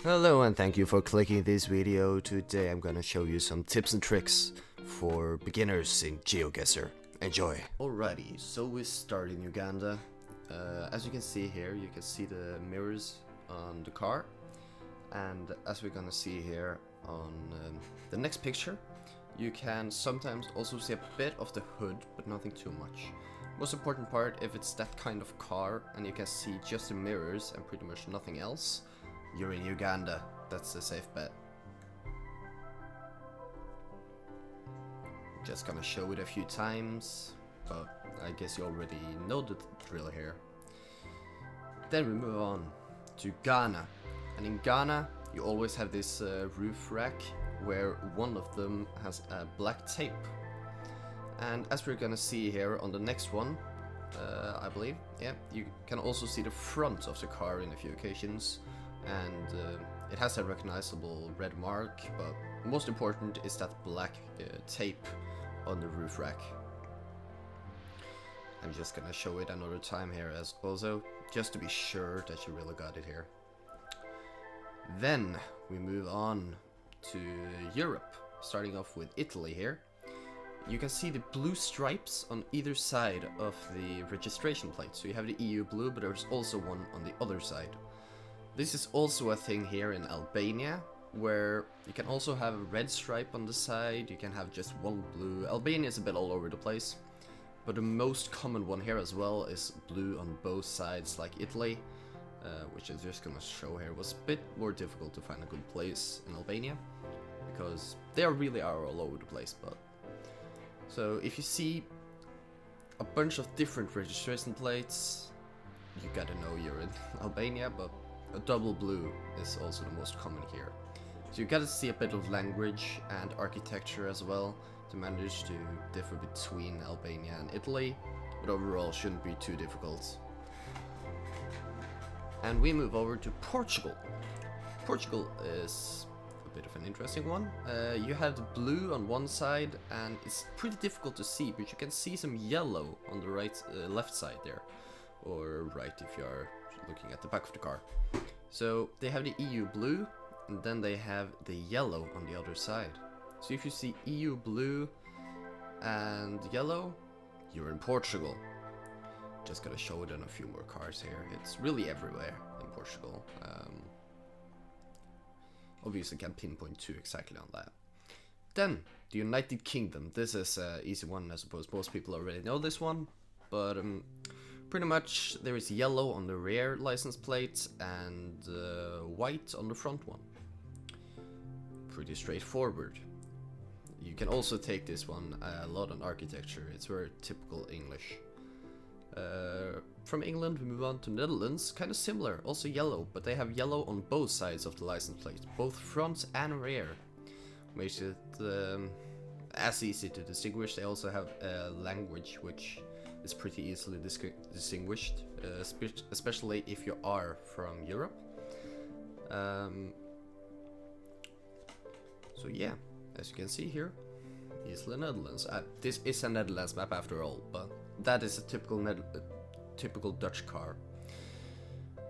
Hello and thank you for clicking this video. Today I'm gonna show you some tips and tricks for beginners in Geoguessr. Enjoy! Alrighty, so we start in Uganda. As you can see here, you can see the mirrors on the car. And as we're gonna see here on the next picture, you can sometimes also see a bit of the hood, but nothing too much. Most important part, if it's that kind of car and you can see just the mirrors and pretty much nothing else, you're in Uganda. That's a safe bet. Just gonna show it a few times, but I guess you already know the drill here. Then we move on to Ghana. And in Ghana, you always have this roof rack where one of them has a black tape. And as we're gonna see here on the next one, I believe, yeah, you can also see the front of the car in a few occasions. And it has a recognizable red mark, but most important is that black tape on the roof rack. I'm just gonna show it another time here as also, just to be sure that you really got it here. Then we move on to Europe, starting off with Italy here. You can see the blue stripes on either side of the registration plate. So you have the EU blue, but there's also one on the other side. This is also a thing here in Albania, where you can also have a red stripe on the side, you can have just one blue. Albania is a bit all over the place, but the most common one here as well is blue on both sides like Italy, which I'm just gonna show here. It was a bit more difficult to find a good place in Albania, because they really are all over the place. But so if you see a bunch of different registration plates, you gotta know you're in Albania, but a double blue is also the most common here. So you gotta see a bit of language and architecture as well to manage to differ between Albania and Italy, but overall shouldn't be too difficult. And we move over to Portugal. Portugal is a bit of an interesting one. You have the blue on one side and it's pretty difficult to see, but you can see some yellow on the left side there, or right if you are looking at the back of the car. So they have the EU blue and then they have the yellow on the other side. So if you see EU blue and yellow, you're in Portugal. Just gotta show it on a few more cars here. It's really everywhere in Portugal. Obviously can't pinpoint too exactly on that. Then the United Kingdom. This is an easy one. I suppose most people already know this one, but pretty much there is yellow on the rear license plate and white on the front one. Pretty straightforward. You can also take this one a lot on architecture. It's very typical English. From England we move on to Netherlands, kind of similar, also yellow, but they have yellow on both sides of the license plate, both front and rear. Makes it as easy to distinguish. They also have language which is pretty easily distinguished, especially if you are from Europe. So yeah, as you can see here, easily Netherlands. This is a Netherlands map after all, but that is a typical Dutch car.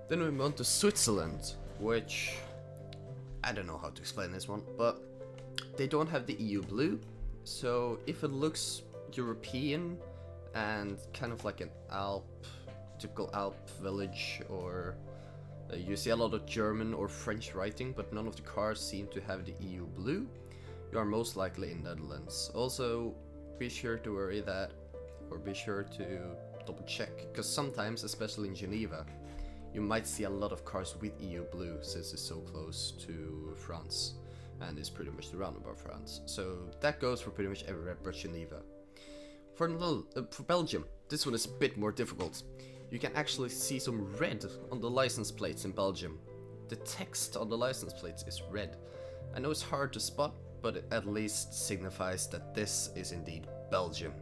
Then we move on to Switzerland, which I don't know how to explain this one, but they don't have the EU blue. So if it looks European and kind of like an typical Alp village, or you see a lot of German or French writing, but none of the cars seem to have the EU blue, you are most likely in Netherlands. Also, be sure to worry that, or be sure to double check, because sometimes, especially in Geneva, you might see a lot of cars with EU blue since it's so close to France, and it's pretty much the roundabout France. So that goes for pretty much everywhere but Geneva. For Belgium, this one is a bit more difficult. You can actually see some red on the license plates in Belgium. The text on the license plates is red. I know it's hard to spot, but it at least signifies that this is indeed Belgium.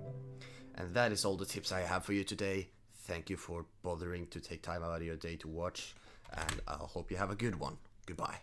And that is all the tips I have for you today. Thank you for bothering to take time out of your day to watch, and I hope you have a good one. Goodbye.